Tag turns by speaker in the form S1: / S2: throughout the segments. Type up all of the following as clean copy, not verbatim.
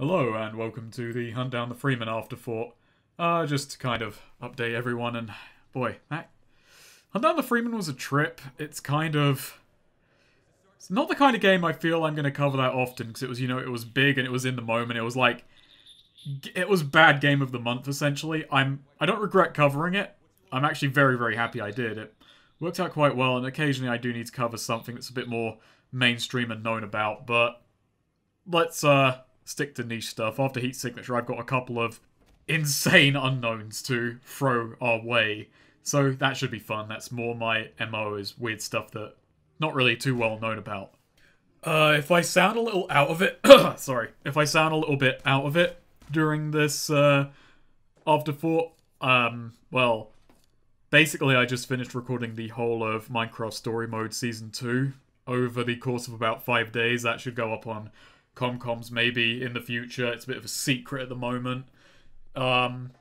S1: Hello and welcome to the Hunt Down the Freeman Afterthought. Just to kind of update everyone, and boy, that Hunt Down the Freeman was a trip. It's not the kind of game I feel I'm going to cover that often, because it was, it was big and it was in the moment. It was like, it was bad game of the month, essentially. I don't regret covering it. I'm actually very, very happy I did. It worked out quite well, and occasionally I do need to cover something that's a bit more mainstream and known about, but let's, stick to niche stuff. After Heat Signature, I've got a couple of insane unknowns to throw our way. So that should be fun. That's more my MO, is weird stuff that not really too well known about. If I sound a little out of it, sorry, if I sound a little bit out of it during this Afterthought, well, basically I just finished recording the whole of Minecraft Story Mode Season 2 over the course of about 5 days. That should go up on Comcoms maybe in the future. It's a bit of a secret at the moment. I'm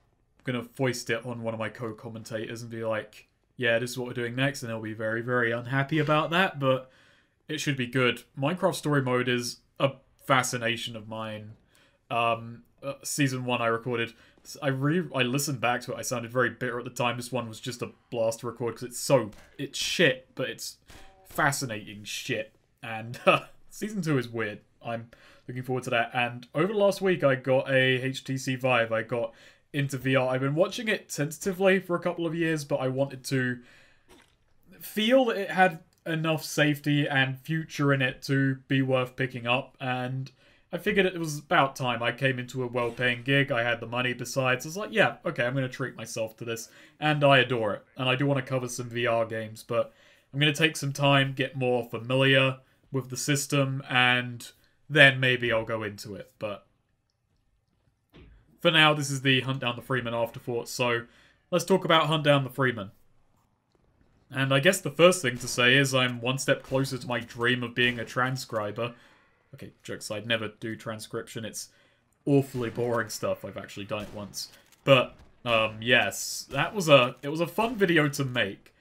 S1: gonna foist it on one of my co-commentators and be like, yeah, this is what we're doing next, and they'll be very, very unhappy about that, but it should be good. Minecraft Story Mode is a fascination of mine. Season 1 I recorded. I listened back to it. I sounded very bitter at the time. This one was just a blast to record because it's shit, but it's fascinating shit. And Season 2 is weird. I'm looking forward to that. And over the last week, I got a HTC Vive. I got into VR. I've been watching it tentatively for a couple of years, but I wanted to feel that it had enough safety and future in it to be worth picking up. And I figured it was about time. I came into a well-paying gig. I had the money besides. I was like, yeah, okay, I'm going to treat myself to this. And I adore it. And I do want to cover some VR games, but I'm going to take some time, get more familiar with the system, and then maybe I'll go into it. But for now, this is the Hunt Down the Freeman Afterthought, so let's talk about Hunt Down the Freeman. And I guess the first thing to say is I'm one step closer to my dream of being a transcriber. Okay, joke aside, never do transcription. It's awfully boring stuff. I've actually done it once. But, yes, it was a fun video to make.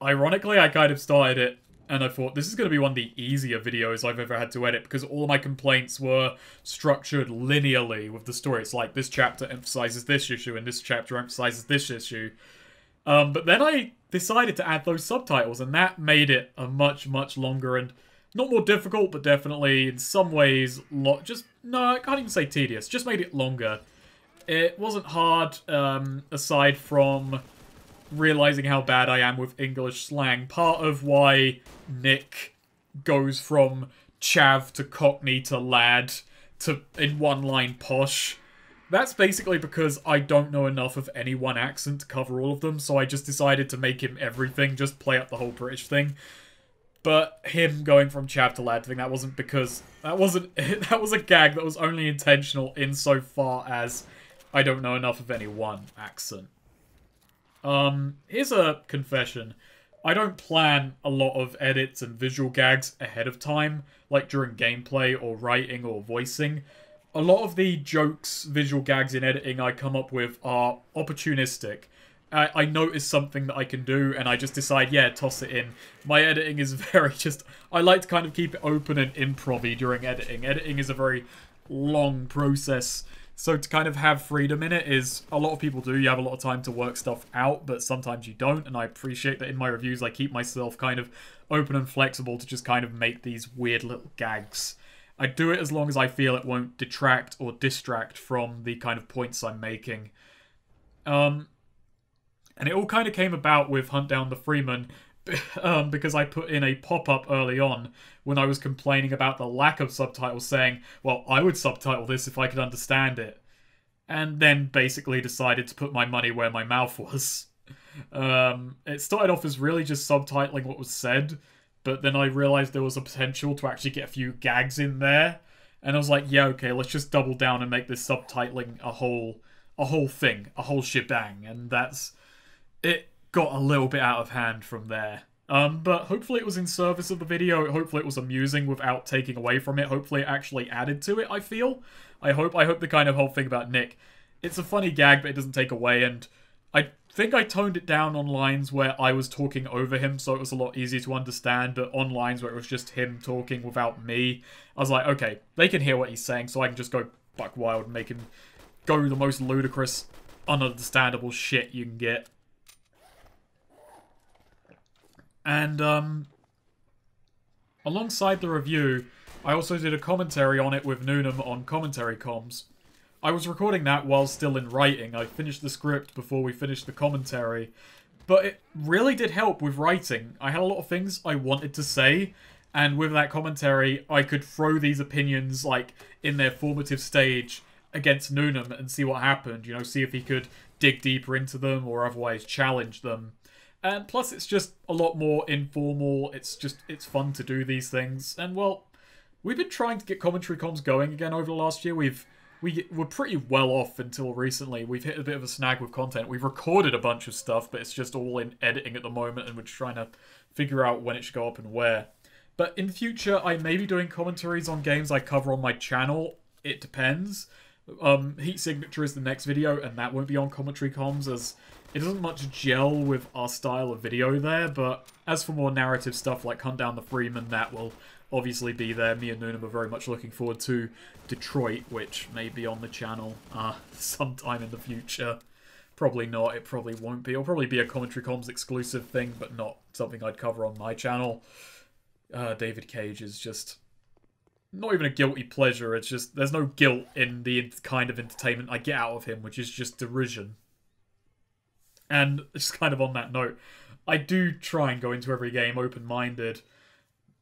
S1: Ironically, I kind of started it and I thought, this is going to be one of the easier videos I've ever had to edit, because all of my complaints were structured linearly with the story. It's like, this chapter emphasizes this issue, and this chapter emphasizes this issue. But then I decided to add those subtitles, and that made it a much, much longer and not more difficult, but definitely in some ways, no, I can't even say tedious, just made it longer. It wasn't hard, aside from realizing how bad I am with English slang. Part of why Nick goes from chav to cockney to lad to, in one line, posh, that's basically because I don't know enough of any one accent to cover all of them, so I just decided to make him everything, just play up the whole British thing. But him going from chav to lad thing, that was a gag that was only intentional insofar as I don't know enough of any one accent. Here's a confession. I don't plan a lot of edits and visual gags ahead of time, like during gameplay or writing or voicing. A lot of the jokes, visual gags in editing I come up with are opportunistic. I notice something that I can do and I just decide, yeah, toss it in. My editing is very I like to kind of keep it open and improv-y during editing. Editing is a very long process. So to kind of have freedom in it is, a lot of people do, you have a lot of time to work stuff out, but sometimes you don't, and I appreciate that in my reviews I keep myself kind of open and flexible to just kind of make these weird little gags. I do it as long as I feel it won't detract or distract from the kind of points I'm making. And it all kind of came about with Hunt Down the Freeman, because I put in a pop-up early on when I was complaining about the lack of subtitles, saying, well, I would subtitle this if I could understand it. And then basically decided to put my money where my mouth was. It started off as really just subtitling what was said, but then I realized there was a potential to actually get a few gags in there. And I was like, yeah, okay, let's just double down and make this subtitling a whole thing, a whole shebang. And it got a little bit out of hand from there. But hopefully it was in service of the video. Hopefully it was amusing without taking away from it. Hopefully it actually added to it, I feel. I hope the kind of whole thing about Nick. It's a funny gag, but it doesn't take away, and I think I toned it down on lines where I was talking over him, so it was a lot easier to understand, but on lines where it was just him talking without me, I was like, okay, they can hear what he's saying, so I can just go buck wild and make him go the most ludicrous, ununderstandable shit you can get. And, alongside the review, I also did a commentary on it with Noonum on Commentary Comms. I was recording that while still in writing. I finished the script before we finished the commentary. But it really did help with writing. I had a lot of things I wanted to say, and with that commentary, I could throw these opinions, like, in their formative stage against Noonum and see what happened. You know, see if he could dig deeper into them or otherwise challenge them. And plus, it's just a lot more informal. It's fun to do these things. And, well, we've been trying to get Commentary Comms going again over the last year. We were pretty well off until recently. We've hit a bit of a snag with content. We've recorded a bunch of stuff, but it's just all in editing at the moment, and we're trying to figure out when it should go up and where. But in future, I may be doing commentaries on games I cover on my channel. It depends. Heat Signature is the next video, and that won't be on Commentary Comms, as it doesn't much gel with our style of video there. But as for more narrative stuff like Hunt Down the Freeman, that will obviously be there. Me and Noonum are very much looking forward to Detroit, which may be on the channel sometime in the future. Probably not. It probably won't be. It'll probably be a Commentary Comms exclusive thing, but not something I'd cover on my channel. David Cage is just not even a guilty pleasure. It's just, there's no guilt in the kind of entertainment I get out of him, which is just derision. And just kind of on that note, I do try and go into every game open-minded,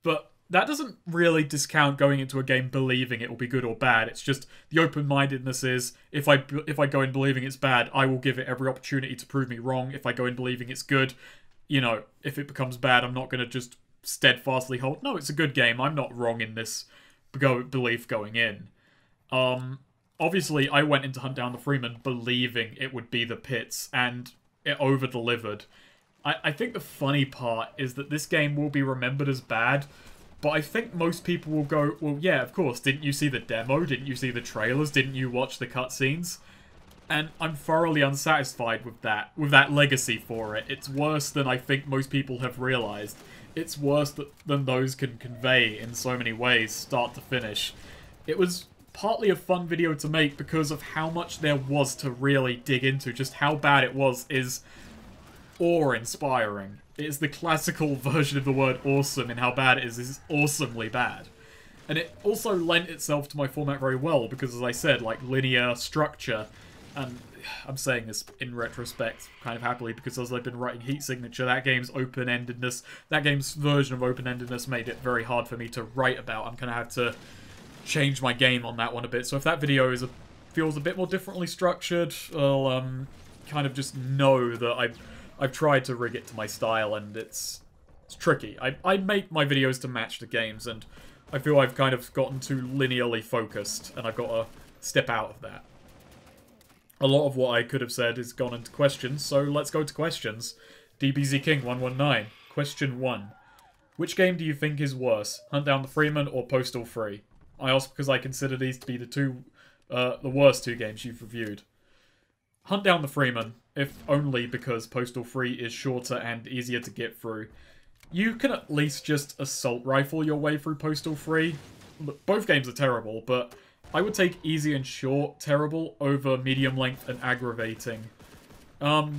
S1: but that doesn't really discount going into a game believing it will be good or bad. It's just the open-mindedness is, if I go in believing it's bad, I will give it every opportunity to prove me wrong. If I go in believing it's good, you know, if it becomes bad, I'm not going to just steadfastly hold, no, it's a good game, I'm not wrong in this belief going in. Obviously, I went into Hunt Down the Freeman believing it would be the pits, and it over-delivered. I think the funny part is that this game will be remembered as bad, but I think most people will go, well, yeah, of course, didn't you see the demo? Didn't you see the trailers? Didn't you watch the cutscenes? And I'm thoroughly unsatisfied with that legacy for it. It's worse than I think most people have realized. It's worse than those can convey in so many ways, start to finish. It was partly a fun video to make because of how much there was to really dig into. Just how bad it was is awe-inspiring. It's the classical version of the word awesome in how bad it is awesomely bad. And it also lent itself to my format very well because, as I said, like linear structure, and I'm saying this in retrospect kind of happily because as I've been writing Heat Signature, that game's open-endedness, that game's version of open-endedness made it very hard for me to write about. I'm going to have to change my game on that one a bit. So if that video feels a bit more differently structured, I'll kind of just know that I've tried to rig it to my style, and it's tricky. I make my videos to match the games, and I feel I've kind of gotten too linearly focused, and I've got to step out of that. A lot of what I could have said is gone into questions, so let's go to questions. DBZ King 119. Question 1. Which game do you think is worse, Hunt Down the Freeman or Postal 3? I ask because I consider these to be the worst two games you've reviewed. Hunt Down the Freeman, if only because Postal 3 is shorter and easier to get through. You can at least just assault rifle your way through Postal 3. Both games are terrible, but I would take easy and short terrible over medium length and aggravating. I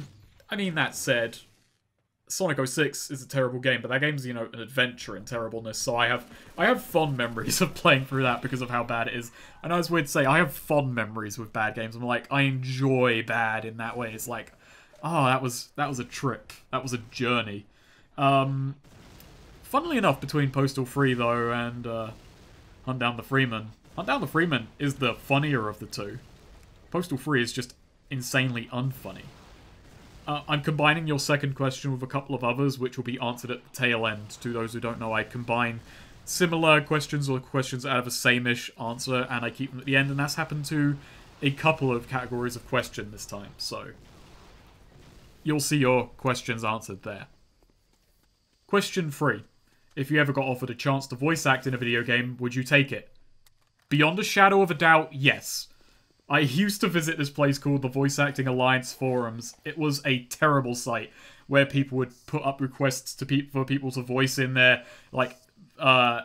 S1: mean, that said, Sonic 06 is a terrible game, but that game's, you know, an adventure in terribleness, so I have fond memories of playing through that because of how bad it is. I know it's weird to say, I have fond memories with bad games. I'm like, I enjoy bad in that way. It's like, oh, that was a trip. That was a journey. Funnily enough, between Postal 3, though, and Hunt Down the Freeman, Hunt Down the Freeman is the funnier of the two. Postal 3 is just insanely unfunny. I'm combining your second question with a couple of others, which will be answered at the tail end. To those who don't know, I combine similar questions or questions out of a same-ish answer, and I keep them at the end, and that's happened to a couple of categories of question this time, so you'll see your questions answered there. Question 3. If you ever got offered a chance to voice act in a video game, would you take it? Beyond a shadow of a doubt, yes. I used to visit this place called the Voice Acting Alliance Forums. It was a terrible site where people would put up requests to for people to voice in their, like,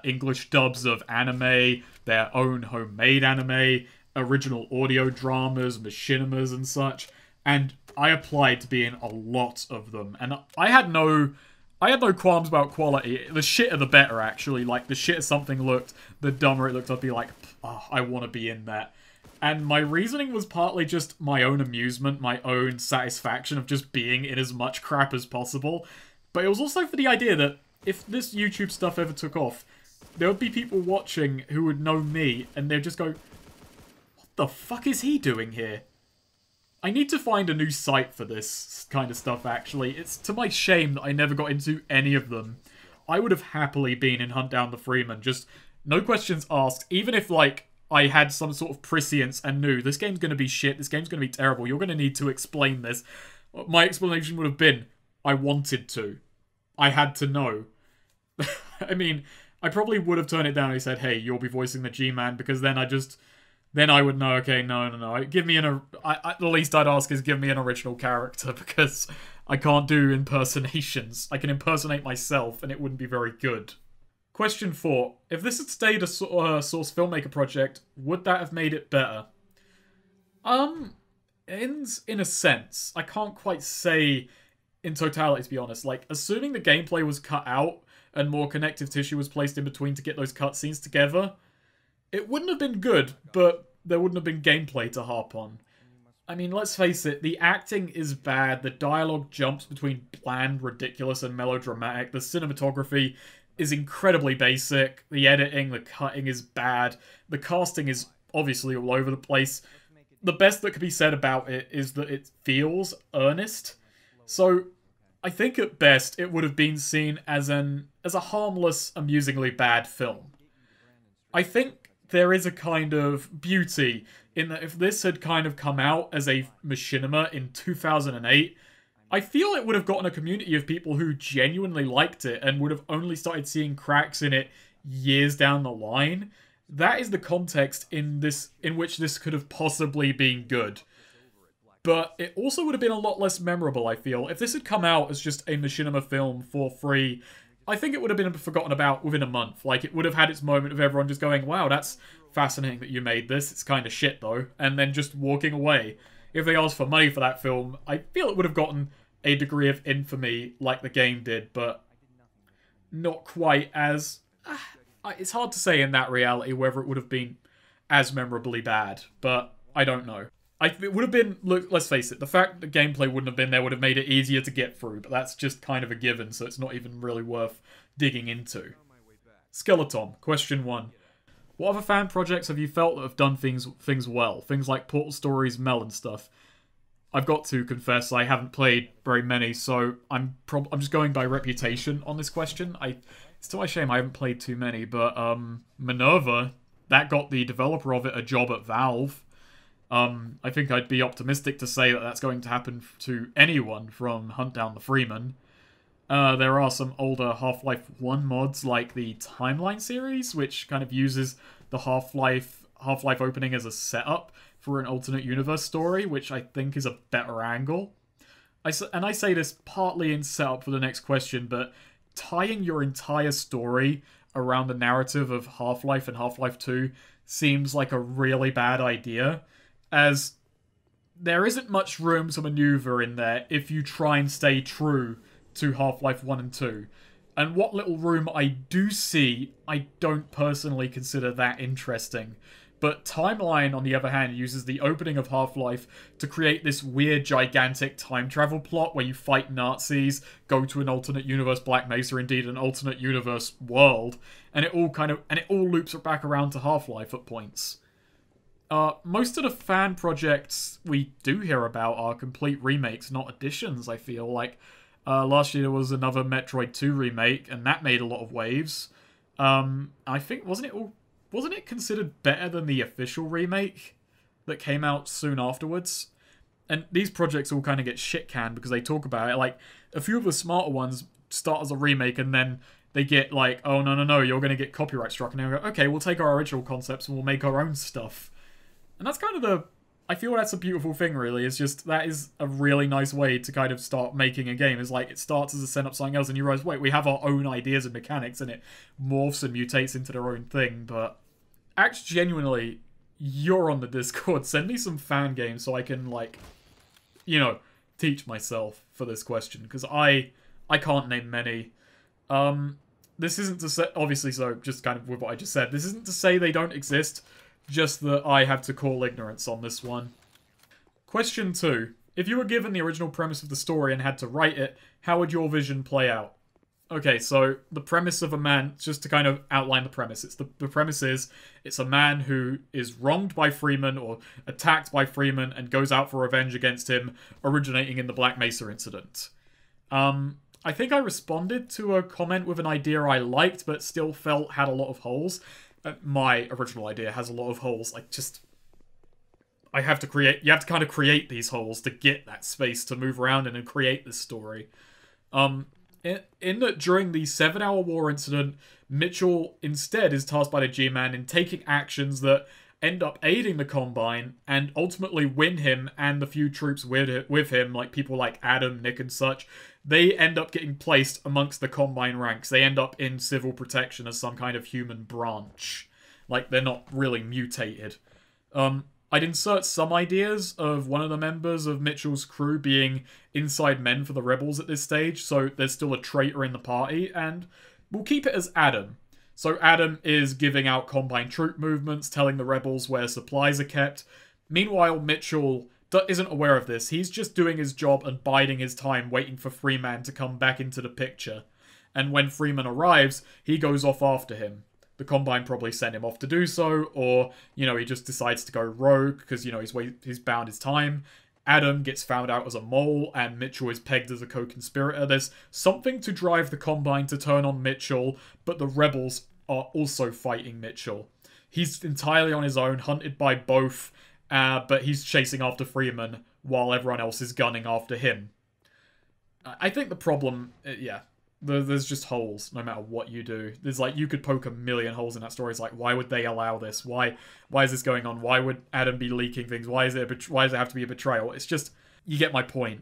S1: English dubs of anime, their own homemade anime, original audio dramas, machinimas and such. And I applied to be in a lot of them. And I had no qualms about quality. The shitter the better, actually. Like, the shitter something looked, the dumber it looked. I'd be like, oh, I want to be in that. And my reasoning was partly just my own amusement, my own satisfaction of just being in as much crap as possible. But it was also for the idea that if this YouTube stuff ever took off, there would be people watching who would know me, and they'd just go, what the fuck is he doing here? I need to find a new site for this kind of stuff, actually. It's to my shame that I never got into any of them. I would have happily been in Hunt Down the Freeman, just no questions asked, even if, like, I had some sort of prescience and knew this game's going to be shit, this game's going to be terrible, you're going to need to explain this. My explanation would have been, I wanted to. I had to know. I mean, I probably would have turned it down and said, hey, you'll be voicing the G-Man, because then I would know, okay, no. Give me the least I'd ask is give me an original character, because I can't do impersonations. I can impersonate myself, and it wouldn't be very good. Question 4. If this had stayed a Source filmmaker project, would that have made it better? In a sense. I can't quite say in totality, to be honest. Like, assuming the gameplay was cut out and more connective tissue was placed in between to get those cutscenes together, it wouldn't have been good, but there wouldn't have been gameplay to harp on. I mean, let's face it, the acting is bad, the dialogue jumps between bland, ridiculous, and melodramatic, the cinematography is incredibly basic, the editing, the cutting is bad, the casting is obviously all over the place. The best that could be said about it is that it feels earnest. So, I think at best it would have been seen as a harmless, amusingly bad film. I think there is a kind of beauty in that if this had kind of come out as a machinima in 2008, I feel it would have gotten a community of people who genuinely liked it and would have only started seeing cracks in it years down the line. That is the context in which this could have possibly been good. But it also would have been a lot less memorable, I feel. If this had come out as just a machinima film for free, I think it would have been forgotten about within a month. Like, it would have had its moment of everyone just going, wow, that's fascinating that you made this. It's kind of shit, though. And then just walking away. If they asked for money for that film, I feel it would have gotten a degree of infamy like the game did, but not quite as... it's hard to say in that reality whether it would have been as memorably bad, but I don't know. It would have been... Look, let's face it, the fact that gameplay wouldn't have been there would have made it easier to get through, but that's just kind of a given, so it's not even really worth digging into. Skeleton, question 1. What other fan projects have you felt that have done things well? Things like Portal Stories, Mel and stuff. I've got to confess, I haven't played very many, so I'm just going by reputation on this question. It's to my shame I haven't played too many, but Minerva, that got the developer of it a job at Valve. I think I'd be optimistic to say that that's going to happen to anyone from Hunt Down the Freeman. There are some older Half-Life 1 mods, like the Timeline series, which kind of uses the Half-Life opening as a setup for an alternate universe story, which I think is a better angle. I say this partly in setup for the next question, but tying your entire story around the narrative of Half-Life and Half-Life 2 seems like a really bad idea, as there isn't much room to maneuver in there if you try and stay true to Half-Life 1 and 2. And what little room I do see, I don't personally consider that interesting. But Timeline, on the other hand, uses the opening of Half-Life to create this weird, gigantic time travel plot where you fight Nazis, go to an alternate universe Black Mesa, indeed an alternate universe world, and it all loops back around to Half-Life at points. Most of the fan projects we do hear about are complete remakes, not additions, I feel. Like, last year there was another Metroid 2 remake, and that made a lot of waves. I think, wasn't it considered better than the official remake that came out soon afterwards? And these projects all kind of get shit-canned because they talk about it. Like, a few of the smarter ones start as a remake and then they get like, oh, no, you're going to get copyright struck. And they go, okay, we'll take our original concepts and we'll make our own stuff. And that's kind of I feel that's a beautiful thing, really. It's just, that is a really nice way to kind of start making a game. It's like, it starts as a set up something else, and you realize, wait, we have our own ideas and mechanics, and it morphs and mutates into their own thing. But actually, genuinely, you're on the Discord. Send me some fan games so I can, like, you know, teach myself for this question, because I can't name many. This isn't to say, obviously, so just kind of with what I just said, this isn't to say they don't exist, just that I have to call ignorance on this one. Question 2. If you were given the original premise of the story and had to write it, how would your vision play out? Okay, so the premise of a man, just to kind of outline the premise, the premise is, it's a man who is wronged by Freeman or attacked by Freeman and goes out for revenge against him, originating in the Black Mesa incident. I think I responded to a comment with an idea I liked, but still felt had a lot of holes. My original idea has a lot of holes. You have to kind of create these holes to get that space to move around in and create this story. In that during the 7-hour war incident, Mitchell instead is tasked by the G-Man in taking actions that end up aiding the Combine and ultimately win him and the few troops with him, like people like Adam, Nick, and such. They end up getting placed amongst the Combine ranks. They end up in civil protection as some kind of human branch. Like, they're not really mutated. I'd insert some ideas of one of the members of Mitchell's crew being inside men for the rebels at this stage, so there's still a traitor in the party, and we'll keep it as Adam. So Adam is giving out Combine troop movements, telling the rebels where supplies are kept. Meanwhile, Mitchell isn't aware of this. He's just doing his job and biding his time, waiting for Freeman to come back into the picture. And when Freeman arrives, he goes off after him. The Combine probably sent him off to do so, or, he just decides to go rogue because, he's bound his time. Adam gets found out as a mole, and Mitchell is pegged as a co-conspirator. There's something to drive the Combine to turn on Mitchell, but the rebels are also fighting Mitchell. He's entirely on his own, hunted by both, but he's chasing after Freeman while everyone else is gunning after him. I think the problem, there's just holes no matter what you do. There's you could poke a million holes in that story. It's why would they allow this? Why is this going on? Why would Adam be leaking things? Why does it have to be a betrayal? It's just, you get my point.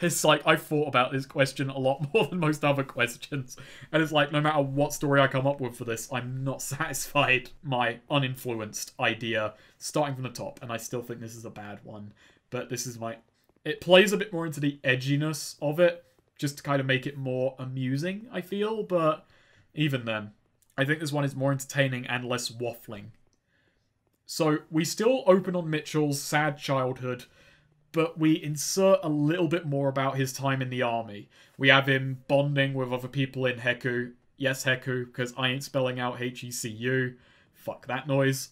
S1: It's I've thought about this question a lot more than most other questions. And it's no matter what story I come up with for this, I'm not satisfied. My uninfluenced idea, starting from the top, and I still think this is a bad one. But this is it plays a bit more into the edginess of it, just to kind of make it more amusing, I feel, but even then, I think this one is more entertaining and less waffling. So, we still open on Mitchell's sad childhood, but we insert a little bit more about his time in the army. We have him bonding with other people in Heku. Yes, Heku, because I ain't spelling out H-E-C-U. Fuck that noise.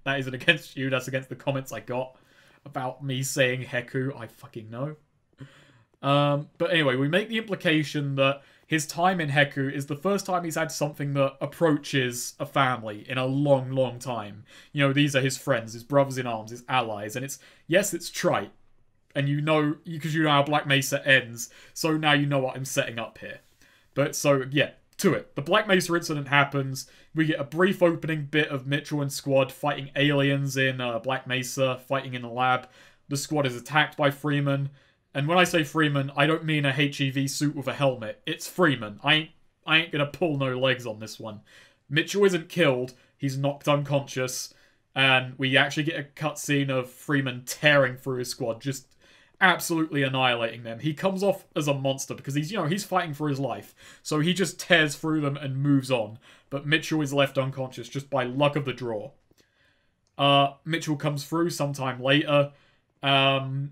S1: That isn't against you, that's against the comments I got about me saying Heku. I fucking know. But anyway, we make the implication that his time in Heku is the first time he's had something that approaches a family in a long, long time. These are his friends, his brothers in arms, his allies, and it's trite. And because you know how Black Mesa ends, so now you know what I'm setting up here. But so, yeah, to it. The Black Mesa incident happens, we get a brief opening bit of Mitchell and squad fighting aliens in Black Mesa, fighting in a lab. The squad is attacked by Freeman. And when I say Freeman, I don't mean a HEV suit with a helmet. It's Freeman. I ain't gonna pull no legs on this one. Mitchell isn't killed. He's knocked unconscious. And we actually get a cutscene of Freeman tearing through his squad, just absolutely annihilating them. He comes off as a monster because he's fighting for his life. So he just tears through them and moves on. But Mitchell is left unconscious just by luck of the draw. Mitchell comes through sometime later. And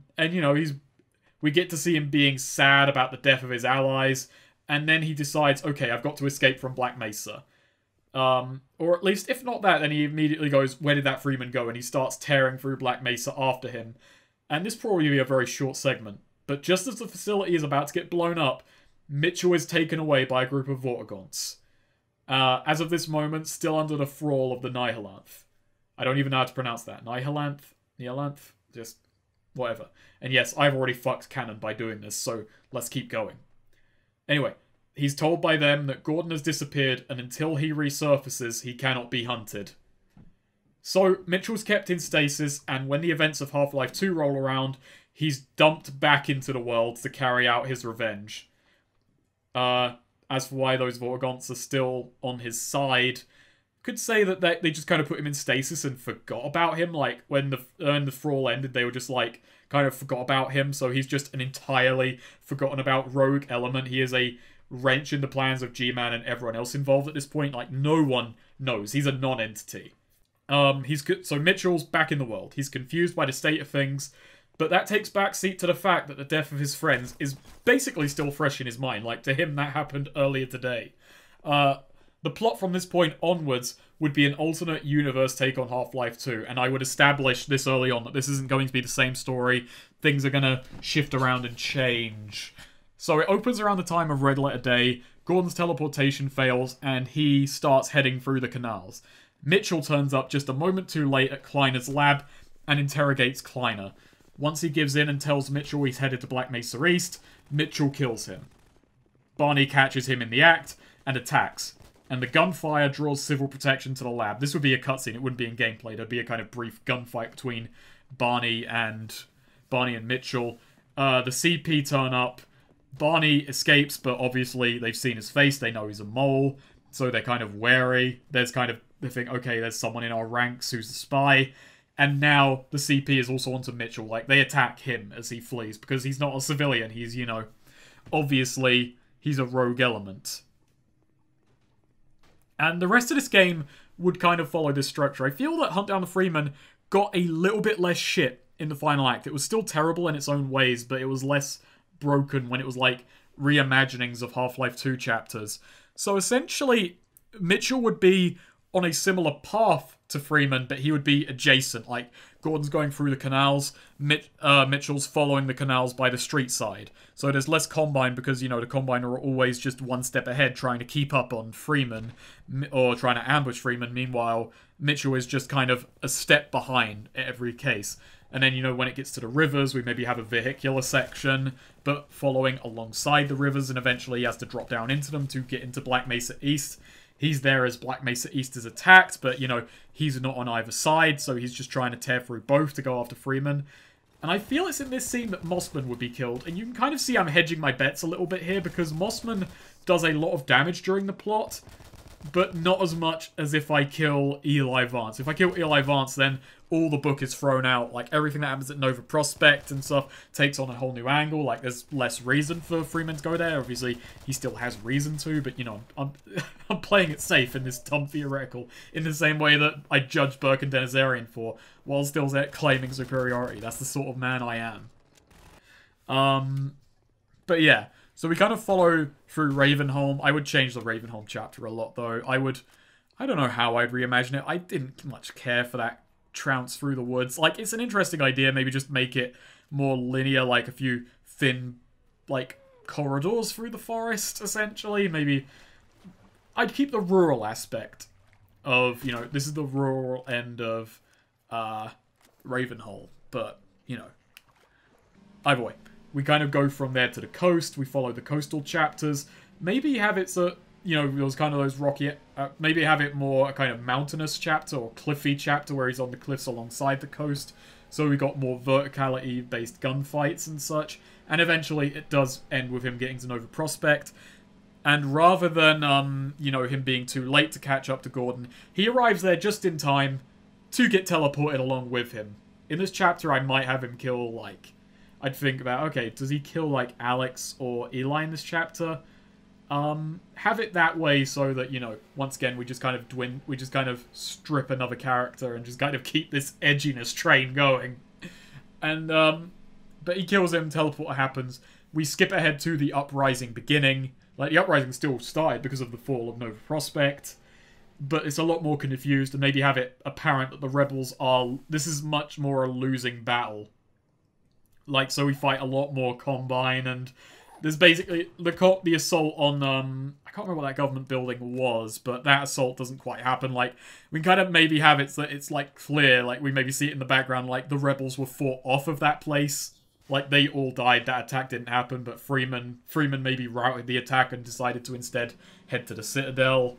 S1: we get to see him being sad about the death of his allies, and then he decides, okay, I've got to escape from Black Mesa. Or at least, if not that, then he immediately goes, where did that Freeman go? And he starts tearing through Black Mesa after him. And this will probably be a very short segment, but just as the facility is about to get blown up, Mitchell is taken away by a group of Vortigaunts. As of this moment, still under the thrall of the Nihilanth. I don't even know how to pronounce that. Nihilanth? Just whatever. And yes, I've already fucked canon by doing this, so let's keep going. Anyway, he's told by them that Gordon has disappeared, and until he resurfaces, he cannot be hunted. So Mitchell's kept in stasis, and when the events of Half-Life 2 roll around, he's dumped back into the world to carry out his revenge. As for why those Vortigaunts are still on his side, could say that they just kind of put him in stasis and forgot about him. Like, when the Thrall ended, they were just, like, kind of forgot about him, so he's just an entirely forgotten about rogue element. He is a wrench in the plans of G-Man and everyone else involved at this point. Like, no one knows. He's a non-entity. So Mitchell's back in the world. He's confused by the state of things, but that takes backseat to the fact that the death of his friends is basically still fresh in his mind. Like, to him, that happened earlier today. The plot from this point onwards would be an alternate universe take on Half-Life 2, and I would establish this early on, that this isn't going to be the same story. Things are going to shift around and change. So it opens around the time of Red Letter Day, Gordon's teleportation fails, and he starts heading through the canals. Mitchell turns up just a moment too late at Kleiner's lab and interrogates Kleiner. Once he gives in and tells Mitchell he's headed to Black Mesa East, Mitchell kills him. Barney catches him in the act and attacks, and the gunfire draws civil protection to the lab. This would be a cutscene, it wouldn't be in gameplay. There'd be a kind of brief gunfight between Barney and Mitchell. The CP turn up. Barney escapes, but obviously they've seen his face, they know he's a mole, so they're kind of wary. They think, okay, there's someone in our ranks who's a spy. And now the CP is also onto Mitchell. Like, they attack him as he flees, because he's not a civilian. He's, obviously, he's a rogue element. And the rest of this game would kind of follow this structure. I feel that Hunt Down the Freeman got a little bit less shit in the final act. It was still terrible in its own ways, but it was less broken when it was like reimaginings of Half-Life 2 chapters. So essentially, Mitchell would be on a similar path to Freeman, but he would be adjacent. Like, Gordon's going through the canals, Mitchell's following the canals by the street side. So there's less Combine because, the Combine are always just one step ahead trying to keep up on Freeman, or trying to ambush Freeman. Meanwhile, Mitchell is just kind of a step behind every case. And then, when it gets to the rivers, we maybe have a vehicular section, but following alongside the rivers, and eventually he has to drop down into them to get into Black Mesa East. He's there as Black Mesa East is attacked, but, he's not on either side, so he's just trying to tear through both to go after Freeman. And I feel it's in this scene that Mossman would be killed, and you can kind of see I'm hedging my bets a little bit here, because Mossman does a lot of damage during the plot, but not as much as if I kill Eli Vance. If I kill Eli Vance, then all the book is thrown out. Like, everything that happens at Nova Prospect and stuff takes on a whole new angle. Like, there's less reason for Freeman to go there. Obviously, he still has reason to, but, I'm playing it safe in this dumb theoretical, in the same way that I judge Burke and Denizarian for, while still claiming superiority. That's the sort of man I am. But yeah. So we kind of follow through Ravenholm. I would change the Ravenholm chapter a lot, though. I don't know how I'd reimagine it. I didn't much care for that trounce through the woods. Like, it's an interesting idea. Maybe just make it more linear, like a few thin, like, corridors through the forest, essentially. Maybe I'd keep the rural aspect of, this is the rural end of Ravenholm. But, either way. We kind of go from there to the coast. We follow the coastal chapters. Maybe have it so, those kind of those rocky... maybe have it more a kind of mountainous chapter or cliffy chapter where he's on the cliffs alongside the coast. So we got more verticality-based gunfights and such. And eventually it does end with him getting to Nova Prospect. And rather than, him being too late to catch up to Gordon, he arrives there just in time to get teleported along with him. In this chapter, I might have him kill, like... I'd think about, okay, does he kill, like, Alex or Eli in this chapter? Have it that way so that, once again, we just kind of strip another character and just kind of keep this edginess train going. And, but he kills him, teleport happens. We skip ahead to the Uprising beginning. Like, the Uprising still started because of the fall of Nova Prospect. But it's a lot more confused, and maybe have it apparent that the rebels are... This is much more a losing battle. Like, so we fight a lot more Combine, and there's basically the assault on, I can't remember what that government building was, but that assault doesn't quite happen. Like, we kind of maybe have it so that it's, like, clear, like, we maybe see it in the background, like, the rebels were fought off of that place. Like, they all died, that attack didn't happen, but Freeman maybe routed the attack and decided to instead head to the Citadel.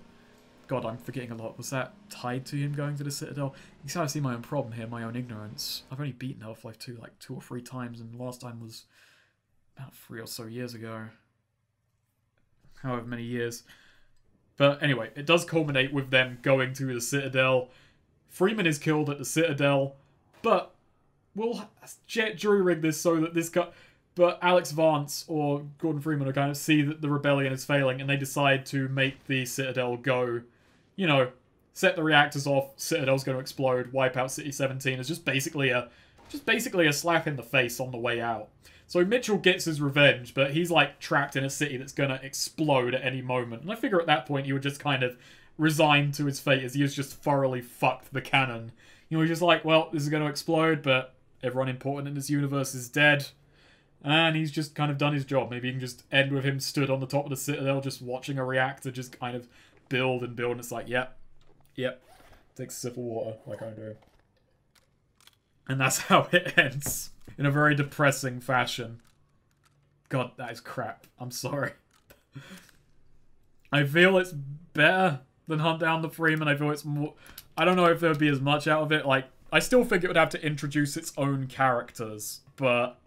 S1: God, I'm forgetting a lot. Was that tied to him going to the Citadel? You see, I see my own problem here, my own ignorance. I've only beaten Half-Life 2 like 2 or 3 times, and the last time was about 3 or so years ago. However many years. But anyway, it does culminate with them going to the Citadel. Freeman is killed at the Citadel, but we'll jury-rig this so that this guy... But Alex Vance or Gordon Freeman will kind of see that the rebellion is failing, and they decide to make the Citadel go, you know, set the reactors off, Citadel's going to explode, wipe out City 17. It's just basically a slap in the face on the way out. So Mitchell gets his revenge, but he's like trapped in a city that's going to explode at any moment. And I figure at that point he would just kind of resign to his fate, as he has just thoroughly fucked the canon. You know, he's just like, well, this is going to explode, but everyone important in this universe is dead. And he's just kind of done his job. Maybe you can just end with him stood on the top of the Citadel just watching a reactor just kind of build and build. And it's like, yep. Takes a sip of water, like I do. And that's how it ends. In a very depressing fashion. God, that is crap. I'm sorry. I feel it's better than Hunt Down the Freeman. I feel it's more... I don't know if there would be as much out of it. Like, I still think it would have to introduce its own characters. But...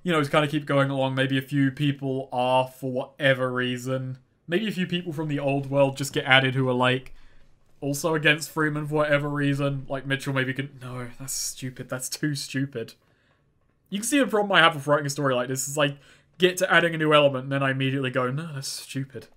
S1: you know, just kind of keep going along. Maybe a few people are, for whatever reason. Maybe a few people from the old world just get added who are, like, also against Freeman for whatever reason. Like, Mitchell maybe can... No, that's stupid. That's too stupid. You can see the problem I have with writing a story like this. Is like, get to adding a new element, and then I immediately go, no, that's stupid.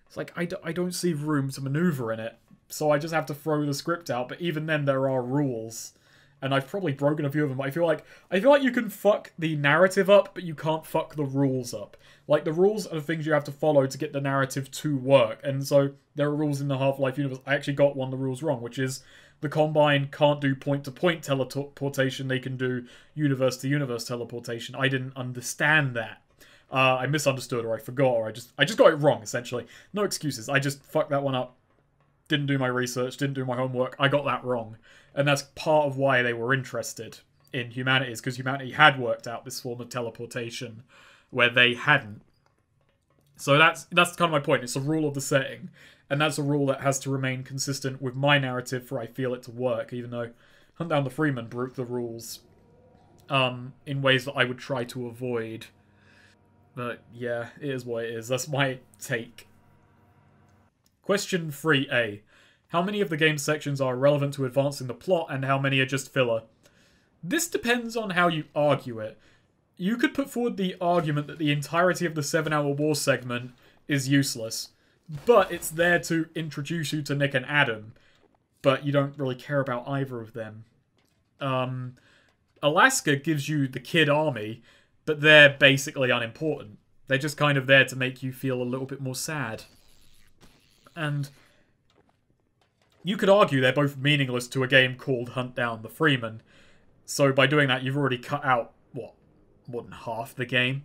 S1: It's like, I don't see room to maneuver in it. So I just have to throw the script out. But even then, there are rules. And I've probably broken a few of them. I feel like you can fuck the narrative up, but you can't fuck the rules up. Like, the rules are the things you have to follow to get the narrative to work. And so, there are rules in the Half-Life universe. I actually got one of the rules wrong, which is the Combine can't do point-to-point teleportation. They can do universe-to-universe teleportation. I didn't understand that. I misunderstood, or I forgot, or I just got it wrong, essentially. No excuses. I just fucked that one up. Didn't do my research, didn't do my homework. I got that wrong. And that's part of why they were interested in Humanities, because Humanity had worked out this form of teleportation where they hadn't. So that's kind of my point. It's a rule of the setting, and that's a rule that has to remain consistent with my narrative for I feel it to work, even though Hunt Down the Freeman broke the rules in ways that I would try to avoid. But yeah, it is what it is. That's my take. Question 3A. How many of the game's sections are relevant to advancing the plot, and how many are just filler? This depends on how you argue it. You could put forward the argument that the entirety of the 7-hour war segment is useless, but it's there to introduce you to Nick and Adam, but you don't really care about either of them. Alaska gives you the Kid Army, but they're basically unimportant. They're just kind of there to make you feel a little bit more sad. And you could argue they're both meaningless to a game called Hunt Down the Freeman. So by doing that, you've already cut out, what, more than half the game?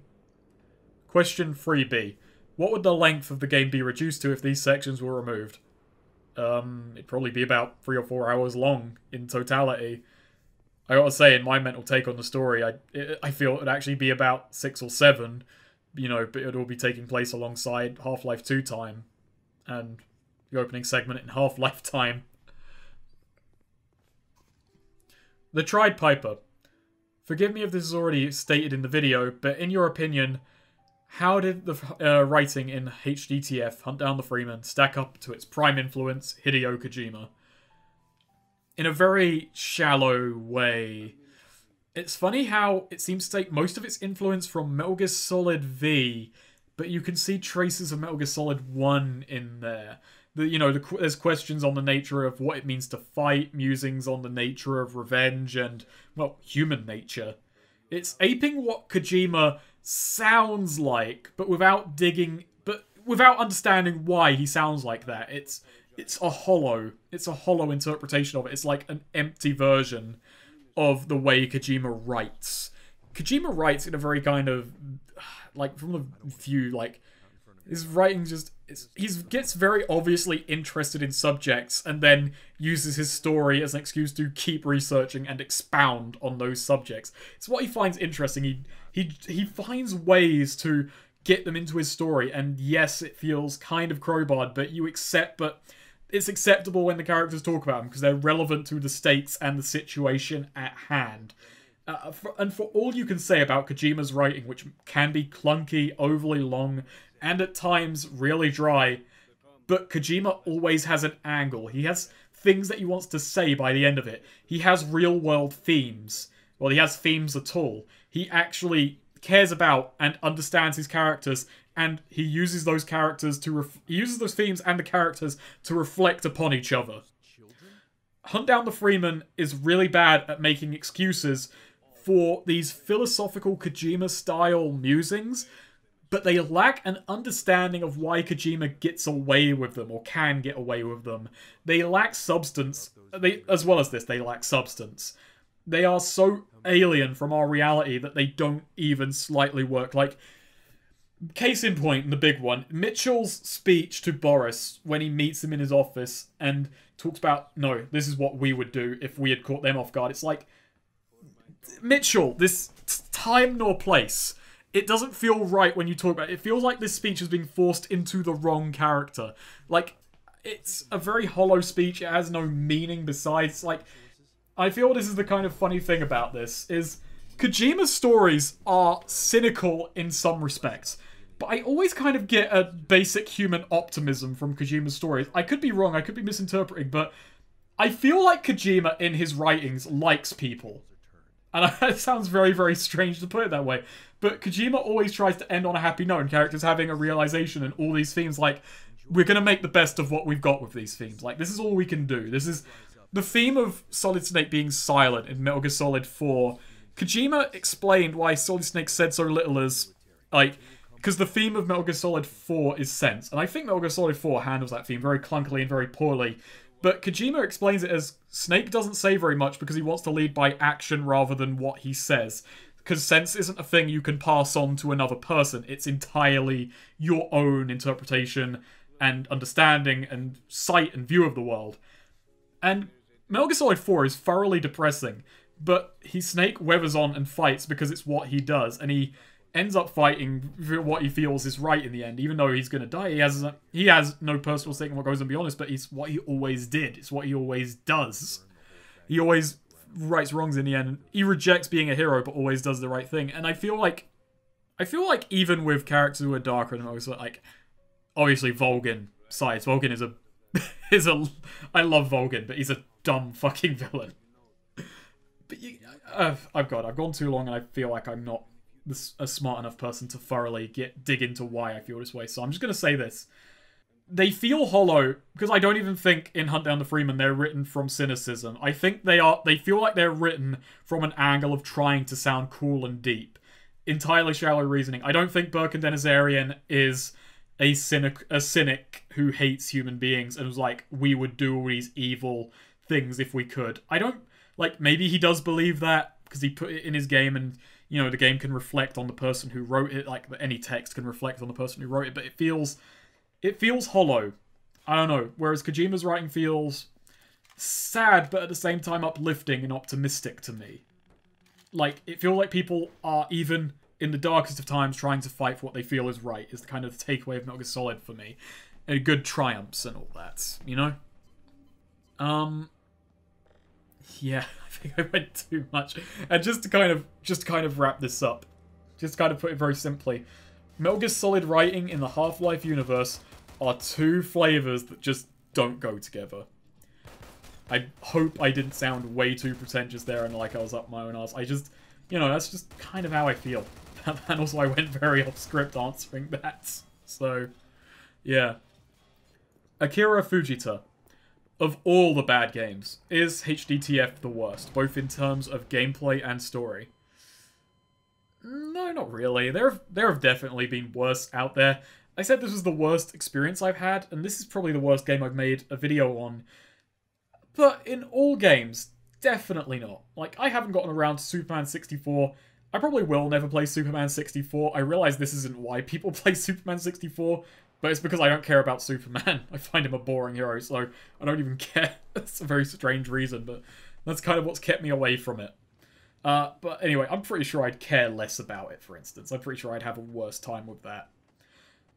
S1: Question 3B. What would the length of the game be reduced to if these sections were removed? It'd probably be about 3 or 4 hours long in totality. I gotta say, in my mental take on the story, I feel it would actually be about 6 or 7, you know, but it'd all be taking place alongside Half-Life 2 time. And the opening segment in Half-Life time. The Tried Piper. Forgive me if this is already stated in the video, but in your opinion, how did the writing in HDTF, Hunt Down the Freeman, stack up to its prime influence, Hideo Kojima? In a very shallow way. It's funny how it seems to take most of its influence from Metal Gear Solid V, but you can see traces of Metal Gear Solid 1 in there. There's questions on the nature of what it means to fight, musings on the nature of revenge, and, well, human nature. It's aping what Kojima sounds like, but without understanding why he sounds like that. It's a hollow interpretation of it. It's like an empty version of the way Kojima writes. Kojima writes in a very kind of, like, from the view, like, his writing just... he gets very obviously interested in subjects and then uses his story as an excuse to keep researching and expound on those subjects. It's what he finds interesting. He finds ways to get them into his story. And yes, it feels kind of crowbarred, but it's acceptable when the characters talk about them because they're relevant to the stakes and the situation at hand. And for all you can say about Kojima's writing, which can be clunky, overly long, and at times really dry, but Kojima always has an angle. He has things that he wants to say by the end of it. He has real-world themes. Well, he has themes at all. He actually cares about and understands his characters, and he uses those characters he uses those themes and the characters to reflect upon each other. Hunt Down the Freeman is really bad at making excuses for these philosophical Kojima-style musings, but they lack an understanding of why Kojima gets away with them, or can get away with them. They lack substance. As well as this, they lack substance. They are so alien from our reality that they don't even slightly work. Like, case in point, the big one, Mitchell's speech to Boris when he meets him in his office and talks about, no, this is what we would do if we had caught them off guard. It's like, Mitchell, this time nor place. It doesn't feel right when you talk about it. It feels like this speech is being forced into the wrong character. Like, it's a very hollow speech. It has no meaning besides, like, I feel this is the kind of funny thing about this, is Kojima's stories are cynical in some respects, but I always kind of get a basic human optimism from Kojima's stories. I could be wrong, I could be misinterpreting, but I feel like Kojima in his writings likes people. And it sounds very, very strange to put it that way, but Kojima always tries to end on a happy note and characters having a realization and all these themes, like, we're going to make the best of what we've got with these themes. Like, this is all we can do. This is the theme of Solid Snake being silent in Metal Gear Solid 4. Kojima explained why Solid Snake said so little as, like, because the theme of Metal Gear Solid 4 is sense. And I think Metal Gear Solid 4 handles that theme very clunkily and very poorly. But Kojima explains it as Snake doesn't say very much because he wants to lead by action rather than what he says. Because sense isn't a thing you can pass on to another person. It's entirely your own interpretation and understanding and sight and view of the world. And Metal Gear Solid 4 is thoroughly depressing, but Snake weathers on and fights because it's what he does, and he ends up fighting for what he feels is right in the end, even though he's going to die. He has no personal stake in what goes on beyond this, but it's what he always did. It's what he always does. He always rights wrongs in the end. He rejects being a hero, but always does the right thing. And I feel like even with characters who are darker than most, like, obviously Volgin sides. Volgin is I love Volgin, but he's a dumb fucking villain. But I've gone too long, and I feel like I'm not a smart enough person to thoroughly dig into why I feel this way. So I'm just gonna say this: they feel hollow because I don't even think in Hunt Down the Freeman they're written from cynicism. I think they feel like they're written from an angle of trying to sound cool and deep. Entirely shallow reasoning. I don't think Birkin Denizarian is a cynic who hates human beings and was like, we would do all these evil things if we could. I don't, like, maybe he does believe that because he put it in his game and, you know, the game can reflect on the person who wrote it, like any text can reflect on the person who wrote it, but it feels hollow. I don't know. Whereas Kojima's writing feels sad, but at the same time uplifting and optimistic to me. Like, it feels like people are, even in the darkest of times, trying to fight for what they feel is right, is the kind of the takeaway of Metal Gear Solid for me. And good triumphs and all that, you know? Yeah, I think I went too much. And just to kind of wrap this up, just kind of put it very simply, Metal Gear Solid writing in the Half-Life universe are two flavors that just don't go together. I hope I didn't sound way too pretentious there and like I was up my own arse. I just, you know, that's just kind of how I feel. And also I went very off script answering that. So, yeah. Akira Fujita, of all the bad games, is HDTF the worst, both in terms of gameplay and story? No, not really. There have definitely been worse out there. I said this was the worst experience I've had, and this is probably the worst game I've made a video on. But in all games, definitely not. Like, I haven't gotten around to Superman 64. I probably will never play Superman 64. I realize this isn't why people play Superman 64, but it's because I don't care about Superman. I find him a boring hero, so I don't even care. That's a very strange reason, but that's kind of what's kept me away from it. But anyway, I'm pretty sure I'd care less about it, for instance. I'm pretty sure I'd have a worse time with that.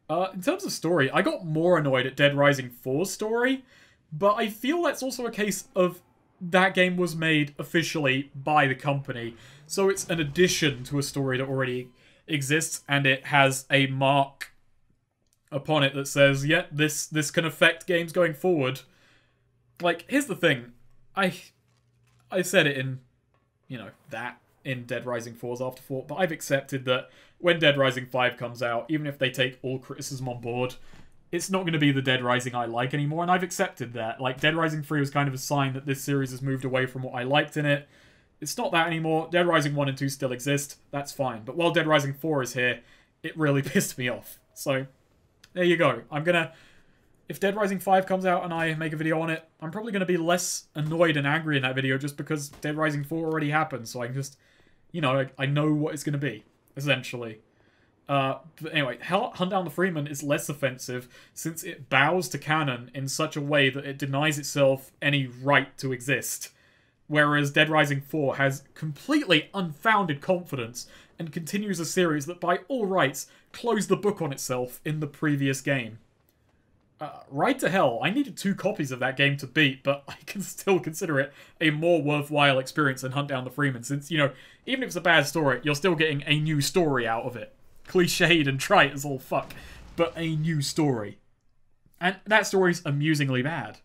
S1: In terms of story, I got more annoyed at Dead Rising 4's story, but I feel that's also a case of that game was made officially by the company, so it's an addition to a story that already exists, and it has a mark upon it that says, yeah, this can affect games going forward. Like, here's the thing. I said it in, in Dead Rising 4's Afterthought, but I've accepted that when Dead Rising 5 comes out, even if they take all criticism on board, it's not going to be the Dead Rising I like anymore, and I've accepted that. Like, Dead Rising 3 was kind of a sign that this series has moved away from what I liked in it. It's not that anymore. Dead Rising 1 and 2 still exist. That's fine. But while Dead Rising 4 is here, it really pissed me off. So, there you go. If Dead Rising 5 comes out and I make a video on it, I'm probably going to be less annoyed and angry in that video just because Dead Rising 4 already happened, so I can just, I know what it's going to be, essentially. But anyway, Hunt Down the Freeman is less offensive since it bows to canon in such a way that it denies itself any right to exist. Whereas Dead Rising 4 has completely unfounded confidence and continues a series that by all rights closed the book on itself in the previous game. Right to hell, I needed 2 copies of that game to beat, but I can still consider it a more worthwhile experience than Hunt Down the Freeman, since, even if it's a bad story, you're still getting a new story out of it. Cliched and trite as all fuck, but a new story. And that story's amusingly bad.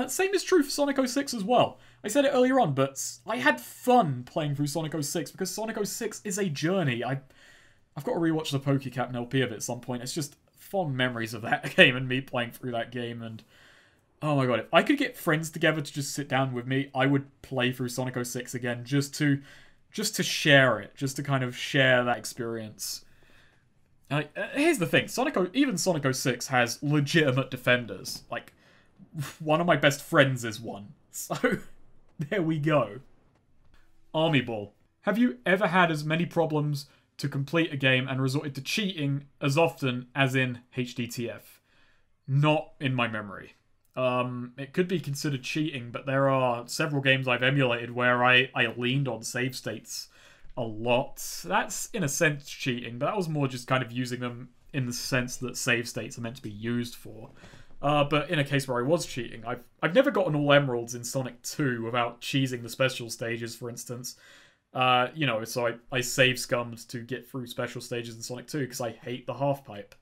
S1: Same is true for Sonic 06 as well. I said it earlier on, but I had fun playing through Sonic 06, because Sonic 06 is a journey. I've got to rewatch the PokeCaptain LP of it at some point. It's just fond memories of that game and me playing through that game, and oh my god, if I could get friends together to just sit down with me, I would play through Sonic 06 again just to share it, just to kind of share that experience. Here's the thing, even Sonic 06 has legitimate defenders. Like, one of my best friends is one. So, there we go. Army Ball. Have you ever had as many problems to complete a game and resorted to cheating as often as in HDTF? Not in my memory. It could be considered cheating, but there are several games I've emulated where I leaned on save states a lot. That's, in a sense, cheating, but that was more just kind of using them in the sense that save states are meant to be used for. But in a case where I was cheating, I've never gotten all emeralds in Sonic 2 without cheesing the special stages, for instance. So I save scummed to get through special stages in Sonic 2 because I hate the half pipe.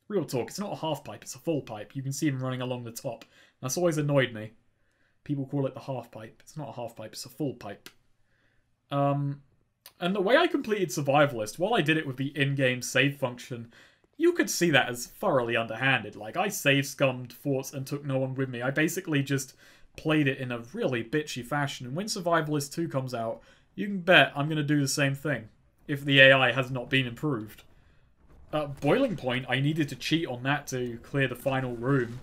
S1: Real talk, it's not a half pipe, it's a full pipe. You can see him running along the top. That's always annoyed me. People call it the half pipe. It's not a half pipe, it's a full pipe. And the way I completed Survivalist, while I did it with the in-game save function, you could see that as thoroughly underhanded. Like, I save scummed forts and took no one with me. I basically just played it in a really bitchy fashion, and when Survivalist 2 comes out, you can bet I'm going to do the same thing, if the AI has not been improved. Boiling Point, I needed to cheat on that to clear the final room,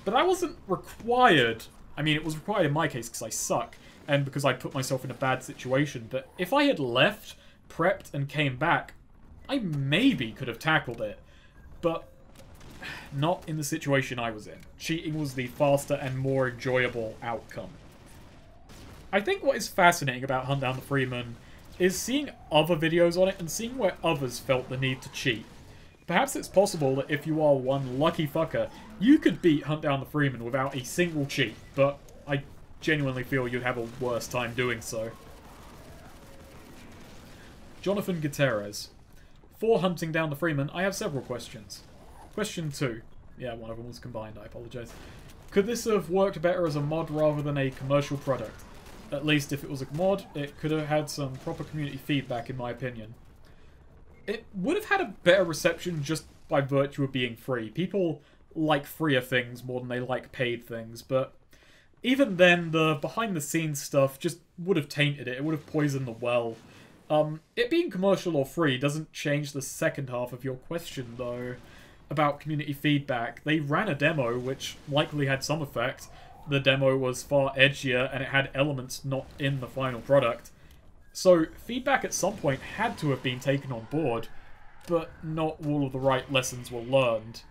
S1: but that wasn't required. I mean, it was required in my case because I suck, and because I put myself in a bad situation, but if I had left, prepped, and came back, I maybe could have tackled it, but not in the situation I was in. Cheating was the faster and more enjoyable outcome. I think what is fascinating about Hunt Down the Freeman is seeing other videos on it and seeing where others felt the need to cheat. Perhaps it's possible that if you are one lucky fucker, you could beat Hunt Down the Freeman without a single cheat, but I genuinely feel you'd have a worse time doing so. Jonathan Gutierrez. For Hunting Down the Freeman, I have several questions. Question 2. Yeah, one of them was combined, I apologise. Could this have worked better as a mod rather than a commercial product? At least if it was a mod, it could have had some proper community feedback, in my opinion. It would have had a better reception just by virtue of being free. People like freer things more than they like paid things, but even then, the behind-the-scenes stuff just would have tainted it. It would have poisoned the well. It being commercial or free doesn't change the second half of your question, though, about community feedback. They ran a demo, which likely had some effect. The demo was far edgier, and it had elements not in the final product. So, feedback at some point had to have been taken on board, but not all of the right lessons were learned.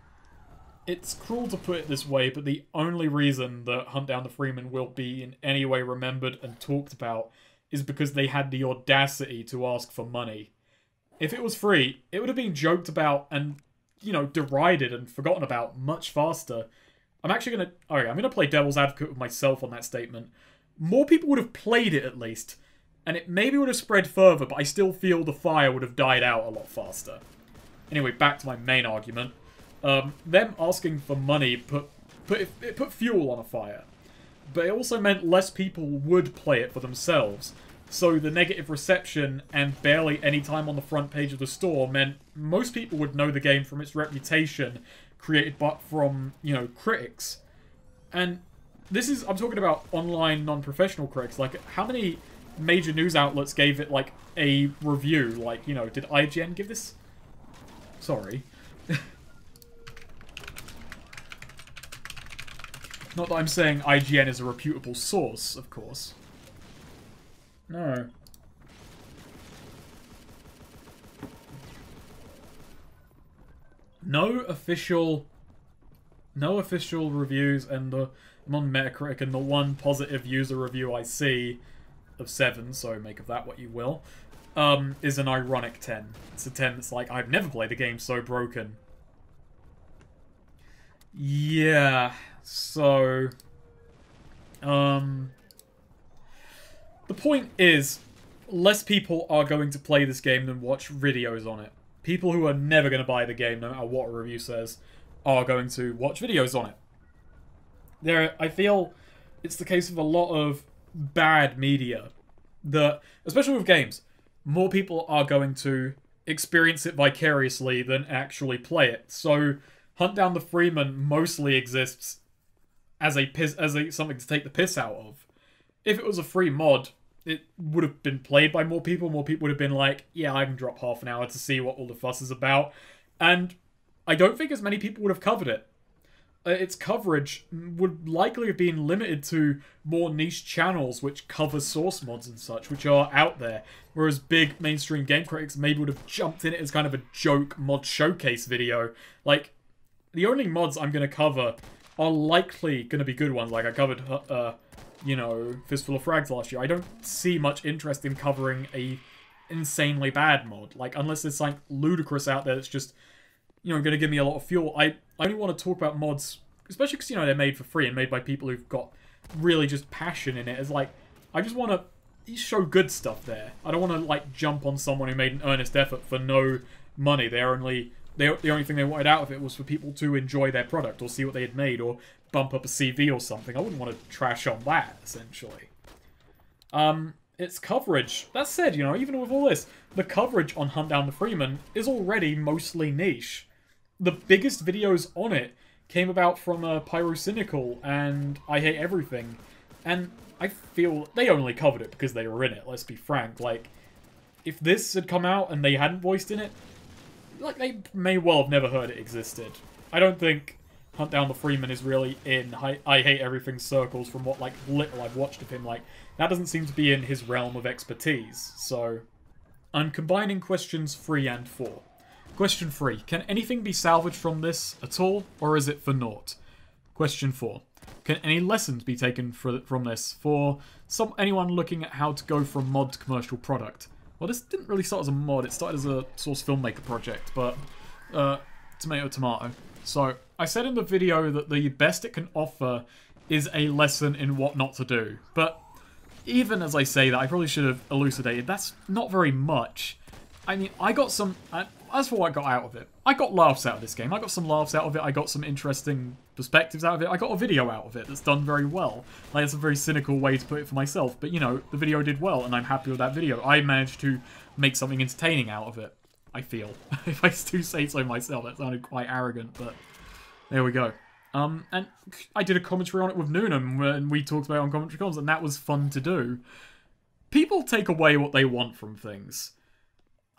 S1: It's cruel to put it this way, but the only reason that Hunt Down the Freeman will be in any way remembered and talked about is because they had the audacity to ask for money. If it was free, it would have been joked about and you know, derided and forgotten about much faster. I'm actually gonna... Alright, I'm gonna play devil's advocate with myself on that statement. More people would have played it, at least, and it maybe would have spread further, but I still feel the fire would have died out a lot faster. Anyway, back to my main argument. Them asking for money put fuel on a fire. But it also meant less people would play it for themselves. So the negative reception and barely any time on the front page of the store meant most people would know the game from its reputation created from, you know, critics. And this is, I'm talking about online non-professional critics. Like, how many major news outlets gave it, like, a review? Like, you know, did IGN give this? Sorry. Not that I'm saying IGN is a reputable source, of course. No. No official reviews, and I'm on Metacritic, and the one positive user review I see of 7, so make of that what you will, is an ironic 10. It's a 10 that's like, I've never played a game so broken. Yeah, so... The point is, less people are going to play this game than watch videos on it. People who are never going to buy the game, no matter what a review says, are going to watch videos on it. I feel it's the case of a lot of bad media. That, especially with games, more people are going to experience it vicariously than actually play it. So, Hunt Down the Freeman mostly exists as something to take the piss out of. If it was a free mod, it would have been played by more people. More people would have been like, yeah, I can drop half an hour to see what all the fuss is about. And I don't think as many people would have covered it. Its coverage would likely have been limited to more niche channels which cover source mods and such, which are out there. Whereas big mainstream game critics maybe would have jumped in it as kind of a joke mod showcase video. Like, the only mods I'm going to cover are likely going to be good ones. Like, I covered, you know, Fistful of Frags last year. I don't see much interest in covering a insanely bad mod. Like, unless there's something ludicrous out there that's just, you know, going to give me a lot of fuel. I only want to talk about mods, especially because, you know, they're made for free and made by people who've got really just passion in it. It's like, I just want to show good stuff there. I don't want to, like, jump on someone who made an earnest effort for no money. The only thing they wanted out of it was for people to enjoy their product or see what they had made or bump up a CV or something. I wouldn't want to trash on that, essentially. Its coverage, that said, you know, even with all this, the coverage on Hunt Down the Freeman is already mostly niche. The biggest videos on it came about from Pyrocynical and I Hate Everything, and I feel they only covered it because they were in it, let's be frank. Like, if this had come out and they hadn't voiced in it, like, they may well have never heard it existed. I don't think Hunt Down the Freeman is really in I Hate Everything circles from what, like, little I've watched of him. Like, that doesn't seem to be in his realm of expertise. So, I'm combining questions 3 and 4. Question 3. Can anything be salvaged from this at all, or is it for naught? Question 4. Can any lessons be taken from this for anyone looking at how to go from mod to commercial product? Well, this didn't really start as a mod, it started as a source filmmaker project, but tomato, tomato. So, I said in the video that the best it can offer is a lesson in what not to do, but even as I say that, I probably should have elucidated, that's not very much. I mean, I got some... As for what I got out of it, I got laughs out of this game. I got some laughs out of it. I got some interesting perspectives out of it. I got a video out of it that's done very well. Like, it's a very cynical way to put it for myself. But, you know, the video did well, and I'm happy with that video. I managed to make something entertaining out of it, I feel. If I do say so myself, that sounded quite arrogant, but there we go. And I did a commentary on it with Noonham, and we talked about it on Commentary Comms, and that was fun to do. People take away what they want from things.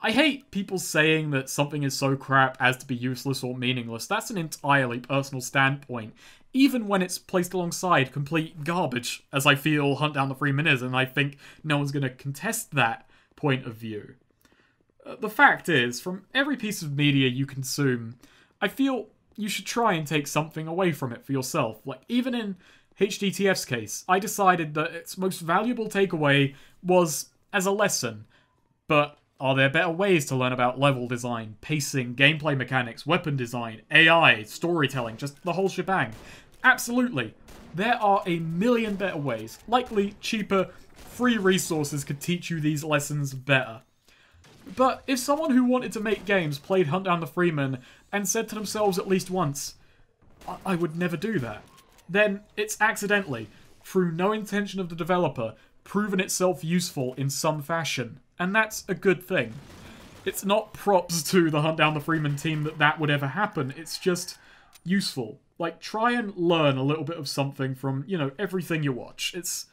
S1: I hate people saying that something is so crap as to be useless or meaningless. That's an entirely personal standpoint, even when it's placed alongside complete garbage, as I feel Hunt Down the Freeman is, and I think no one's going to contest that point of view. The fact is, from every piece of media you consume, I feel you should try and take something away from it for yourself. Like, even in HDTF's case, I decided that its most valuable takeaway was as a lesson, but Are there better ways to learn about level design, pacing, gameplay mechanics, weapon design, AI, storytelling, just the whole shebang? Absolutely. There are a million better ways. Likely cheaper, free resources could teach you these lessons better. But if someone who wanted to make games played Hunt Down the Freeman and said to themselves at least once, I would never do that, then it's accidentally, through no intention of the developer, proven itself useful in some fashion. And that's a good thing. It's not props to the Hunt Down the Freeman team that would ever happen. It's just useful. Like, try and learn a little bit of something from, you know, everything you watch. It's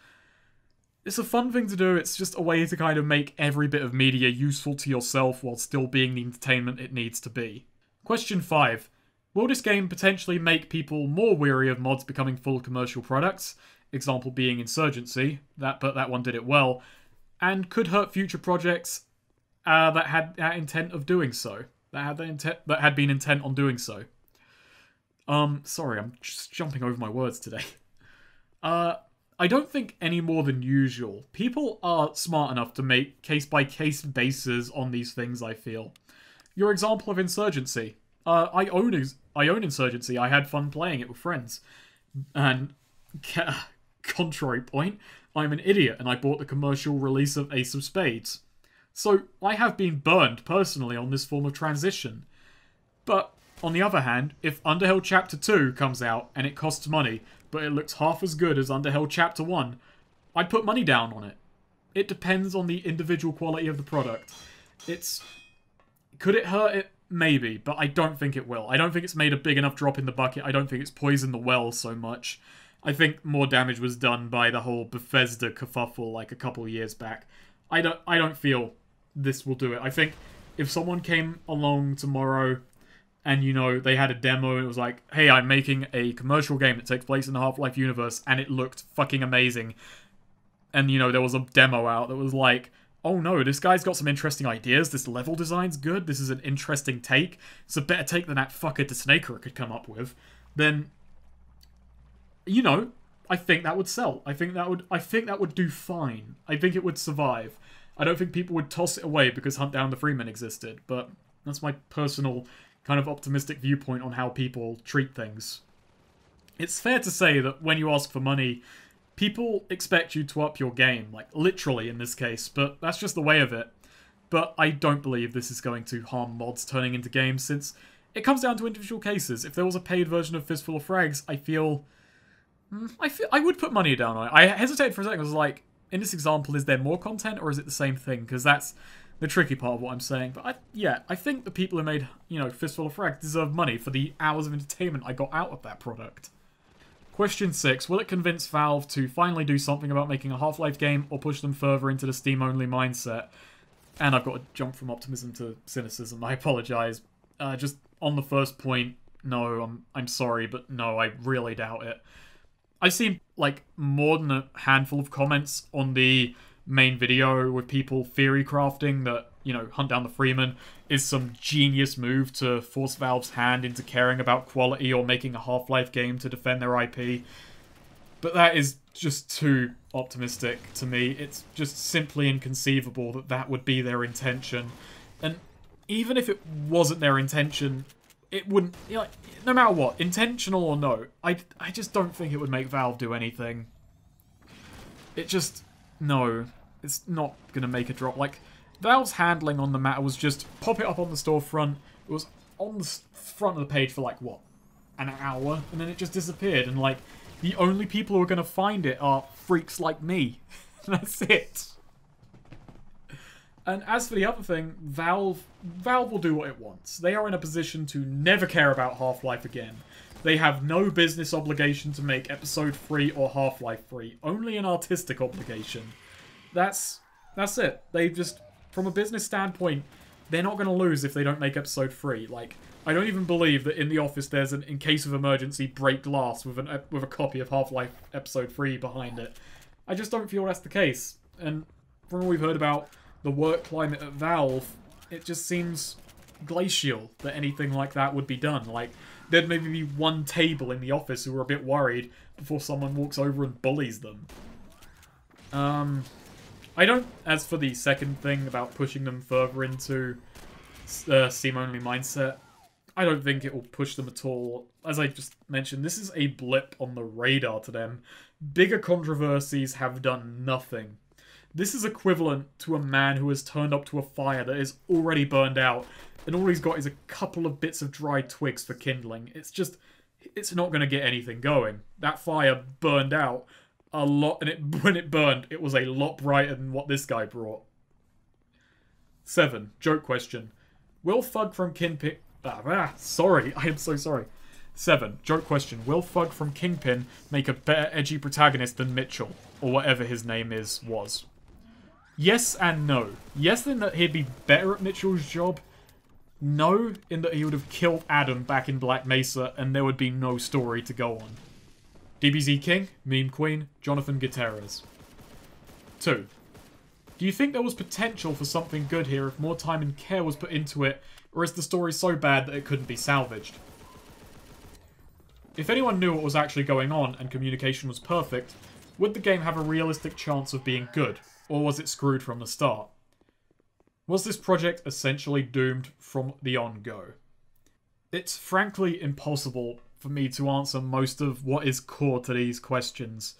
S1: a fun thing to do. It's just a way to kind of make every bit of media useful to yourself while still being the entertainment it needs to be. Question 5. Will this game potentially make people more weary of mods becoming full commercial products? Example being Insurgency, but that one did it well, and could hurt future projects that had that intent of doing so. That had been intent on doing so. Sorry, I'm just jumping over my words today. I don't think any more than usual. People are smart enough to make case-by-case bases on these things, I feel. Your example of Insurgency. I own Insurgency. I had fun playing it with friends. And, contrary point, I'm an idiot and I bought the commercial release of Ace of Spades. So, I have been burned personally on this form of transition. But, on the other hand, if Underhill Chapter 2 comes out and it costs money, but it looks half as good as Underhill Chapter 1, I'd put money down on it. It depends on the individual quality of the product. Could it hurt it? Maybe, but I don't think it will. I don't think it's made a big enough drop in the bucket. I don't think it's poisoned the well so much. I think more damage was done by the whole Bethesda kerfuffle like a couple of years back. I don't feel this will do it. I think if someone came along tomorrow and, you know, they had a demo and it was like, hey, I'm making a commercial game that takes place in the Half-Life universe, and it looked fucking amazing. And, you know, there was a demo out that was like, oh no, this guy's got some interesting ideas, this level design's good, this is an interesting take, it's a better take than that fucker DeSnaker could come up with, then, you know, I think that would sell. I think that would do fine. I think it would survive. I don't think people would toss it away because Hunt Down the Freeman existed, but that's my personal kind of optimistic viewpoint on how people treat things. It's fair to say that when you ask for money, people expect you to up your game, like literally in this case, but that's just the way of it. But I don't believe this is going to harm mods turning into games, since it comes down to individual cases. If there was a paid version of Fistful of Frags, I feel I would put money down on it. I hesitated for a second. I was like, in this example, is there more content or is it the same thing? Because that's the tricky part of what I'm saying. But I think the people who made, you know, Fistful of Frags deserve money for the hours of entertainment I got out of that product. Question 6. Will it convince Valve to finally do something about making a Half-Life game or push them further into the Steam-only mindset? And I've got to jump from optimism to cynicism. I apologise. Just on the first point, no, I'm sorry, but no, I really doubt it. I've seen, like, more than a handful of comments on the main video with people theory crafting that, you know, Hunt Down the Freeman is some genius move to force Valve's hand into caring about quality or making a Half-Life game to defend their IP. But that is just too optimistic to me. It's just simply inconceivable that that would be their intention. And even if it wasn't their intention, it wouldn't, you know, no matter what, intentional or no, I just don't think it would make Valve do anything. It just, no, it's not going to make a drop. Like, Valve's handling on the matter was just pop it up on the storefront. It was on the front of the page for, like, what, an hour? And then it just disappeared. And, like, the only people who are going to find it are freaks like me. That's it. And as for the other thing, Valve will do what it wants. They are in a position to never care about Half-Life again. They have no business obligation to make Episode 3 or Half-Life 3. Only an artistic obligation. That's it. They just, from a business standpoint, they're not going to lose if they don't make Episode 3. Like, I don't even believe that in the office there's an in case of emergency break glass with a copy of Half-Life Episode 3 behind it. I just don't feel that's the case. And from what we've heard about the work climate at Valve, it just seems glacial that anything like that would be done. Like, there'd maybe be one table in the office who are a bit worried before someone walks over and bullies them. I don't, as for the second thing about pushing them further into Steam-only mindset, I don't think it will push them at all. As I just mentioned, this is a blip on the radar to them. Bigger controversies have done nothing. This is equivalent to a man who has turned up to a fire that is already burned out, and all he's got is a couple of bits of dried twigs for kindling. It's not going to get anything going. That fire burned out a lot, and when it burned, it was a lot brighter than what this guy brought. 7. Joke question. Will Thug from Kingpin... sorry, I am so sorry. 7. Joke question. Will Thug from Kingpin make a better edgy protagonist than Mitchell? Or whatever his name was. Yes and no. Yes in that he'd be better at Mitchell's job. No in that he would have killed Adam back in Black Mesa and there would be no story to go on. DBZ King, Meme Queen, Jonathan Gutierrez. 2. Do you think there was potential for something good here if more time and care was put into it, or is the story so bad that it couldn't be salvaged? If anyone knew what was actually going on and communication was perfect, would the game have a realistic chance of being good, or was it screwed from the start? Was this project essentially doomed from the on-go? It's frankly impossible for me to answer most of what is core to these questions.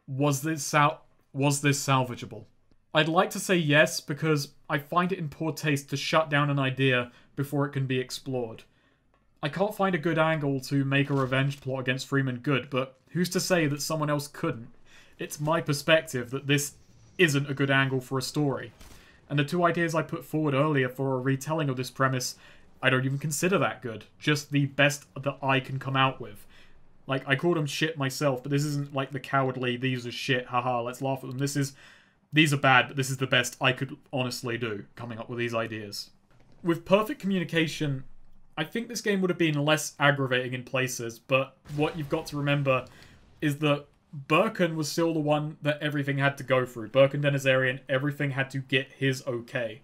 S1: Was this salvageable? I'd like to say yes, because I find it in poor taste to shut down an idea before it can be explored. I can't find a good angle to make a revenge plot against Freeman good, but who's to say that someone else couldn't? It's my perspective that this isn't a good angle for a story. And the two ideas I put forward earlier for a retelling of this premise, I don't even consider that good. Just the best that I can come out with. Like, I called them shit myself, but this isn't like the cowardly, these are shit, haha, let's laugh at them. These are bad, but this is the best I could honestly do, coming up with these ideas. With perfect communication, I think this game would have been less aggravating in places, but what you've got to remember is that Birkin was still the one that everything had to go through. Birkin Denizarian, everything had to get his okay.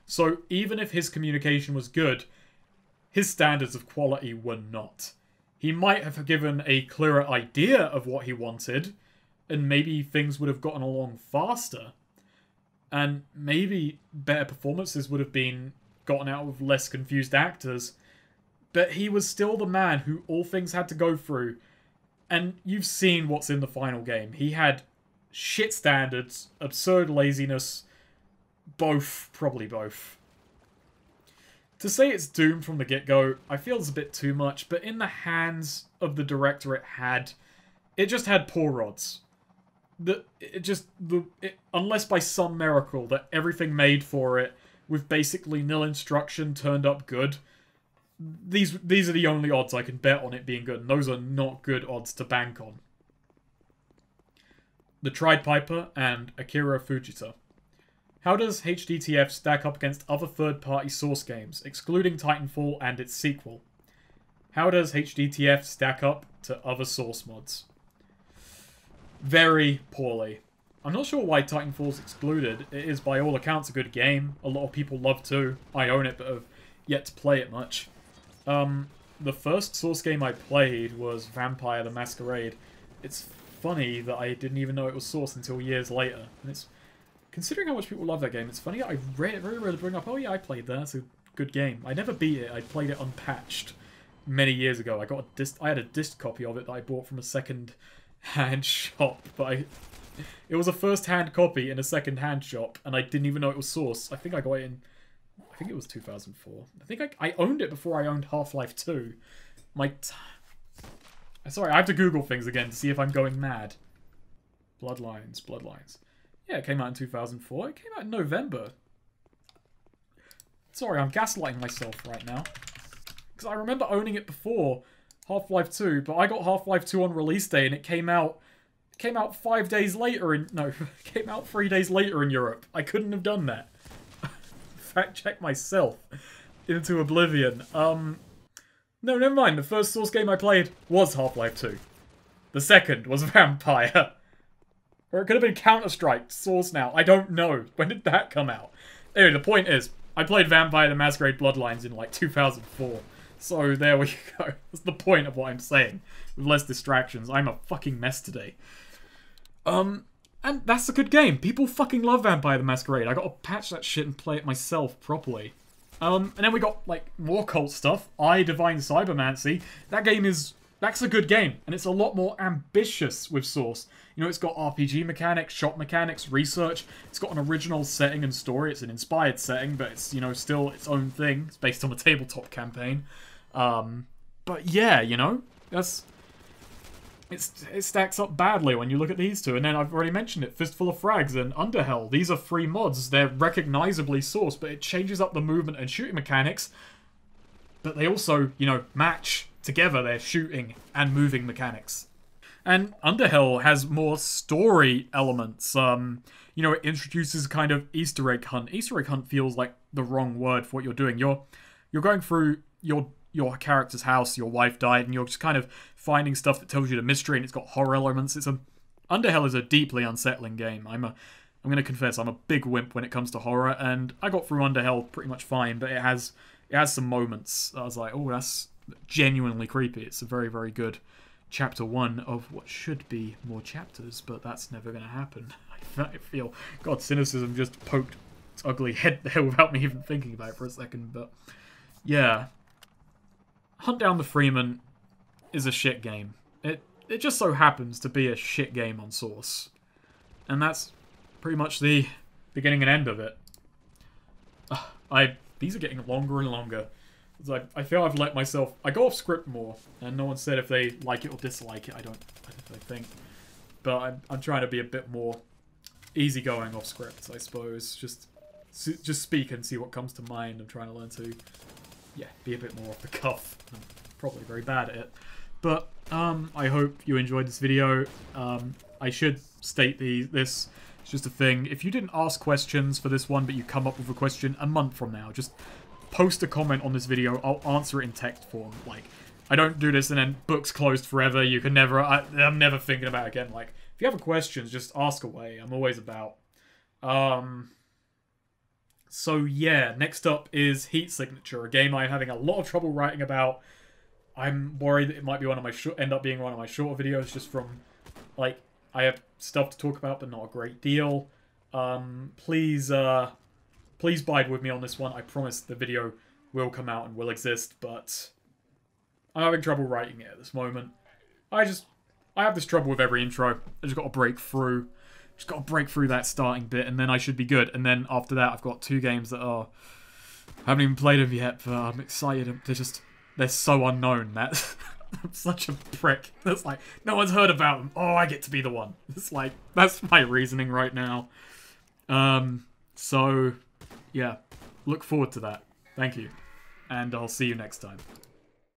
S1: So even if his communication was good, his standards of quality were not. He might have given a clearer idea of what he wanted, and maybe things would have gotten along faster. And maybe better performances would have been gotten out of less confused actors. But he was still the man who all things had to go through. And you've seen what's in the final game. He had shit standards, absurd laziness, probably both. To say it's doomed from the get-go, I feel it's a bit too much, but in the hands of the director it just had poor odds. Unless by some miracle that everything made for it, with basically nil instruction, turned up good, these are the only odds I can bet on it being good, and those are not good odds to bank on. The Tried Piper and Akira Fujita. How does HDTF stack up against other third-party Source games, excluding Titanfall and its sequel? How does HDTF stack up to other Source mods? Very poorly. I'm not sure why Titanfall's excluded. It is by all accounts a good game. A lot of people love to. I own it but have yet to play it much. The first Source game I played was Vampire the Masquerade. It's funny that I didn't even know it was Source until years later. And it's, considering how much people love that game, it's funny that I very rarely bring up, oh yeah, I played that, it's a good game. I never beat it, I played it unpatched many years ago. I had a disc copy of it that I bought from a second-hand shop, but it was a first-hand copy in a second-hand shop, and I didn't even know it was Source. I think I got it in, I think it was 2004. I think I owned it before I owned Half-Life 2. Sorry, I have to Google things again to see if I'm going mad. Bloodlines. Yeah, it came out in 2004. It came out in November. Sorry, I'm gaslighting myself right now. Because I remember owning it before Half-Life 2, but I got Half-Life 2 on release day and it came out 5 days later in... No, it came out 3 days later in Europe. I couldn't have done that. Fact check myself into oblivion. No, never mind. The first Source game I played was Half-Life 2. The second was Vampire. Or it could have been Counter-Strike, Source now. I don't know. When did that come out? Anyway, the point is, I played Vampire the Masquerade Bloodlines in like 2004. So there we go. That's the point of what I'm saying. With less distractions. I'm a fucking mess today. And that's a good game. People fucking love Vampire the Masquerade. I gotta patch that shit and play it myself properly. And then we got, like, more cult stuff. Divine Cybermancy. That's a good game. And it's a lot more ambitious with Source. You know, it's got RPG mechanics, shop mechanics, research. It's got an original setting and story. It's an inspired setting, but it's, you know, still its own thing. It's based on a tabletop campaign. But yeah, you know, it stacks up badly when you look at these two. And then I've already mentioned it, Fistful of Frags and Underhell. These are free mods. They're recognizably Source, but it changes up the movement and shooting mechanics. But they also, you know, match together their shooting and moving mechanics. And Underhell has more story elements. You know, it introduces a kind of Easter egg hunt. Easter egg hunt feels like the wrong word for what you're doing. You're going through your character's house, your wife died, and you're just kind of finding stuff that tells you the mystery, and it's got horror elements. Underhell is a deeply unsettling game. I'm gonna confess, I'm a big wimp when it comes to horror, and I got through Underhell pretty much fine, but it has some moments I was like, oh, that's genuinely creepy. It's a very, very good chapter 1 of what should be more chapters, but that's never gonna happen. I feel, God, cynicism just poked its ugly head there without me even thinking about it for a second, but yeah. Hunt Down the Freeman is a shit game. It just so happens to be a shit game on Source. And that's pretty much the beginning and end of it. These are getting longer and longer. It's like, I feel I've let myself... I go off script more, and no one said if they like it or dislike it. I don't think. But I'm trying to be a bit more easygoing off script, I suppose. Just speak and see what comes to mind. I'm trying to learn to... yeah, be a bit more off the cuff. I'm probably very bad at it. But, I hope you enjoyed this video. I should state this. It's just a thing. If you didn't ask questions for this one, but you come up with a question a month from now, just post a comment on this video. I'll answer it in text form. Like, I don't do this and then books closed forever. You can never... I'm never thinking about it again. Like, if you have questions, just ask away. I'm always about. So yeah, next up is Heat Signature, a game I'm having a lot of trouble writing about. I'm worried that it might be end up being one of my shorter videos, just from, like, I have stuff to talk about, but not a great deal. Please bide with me on this one. I promise the video will come out and will exist, but I'm having trouble writing it at this moment. I have this trouble with every intro. I just got to break through. Just got to break through that starting bit, and then I should be good. And then after that, I've got 2 games that I haven't even played them yet, but I'm excited. They're so unknown that I'm such a prick. That's like, no one's heard about them. Oh, I get to be the one. It's like, that's my reasoning right now. So, yeah, look forward to that. Thank you, and I'll see you next time.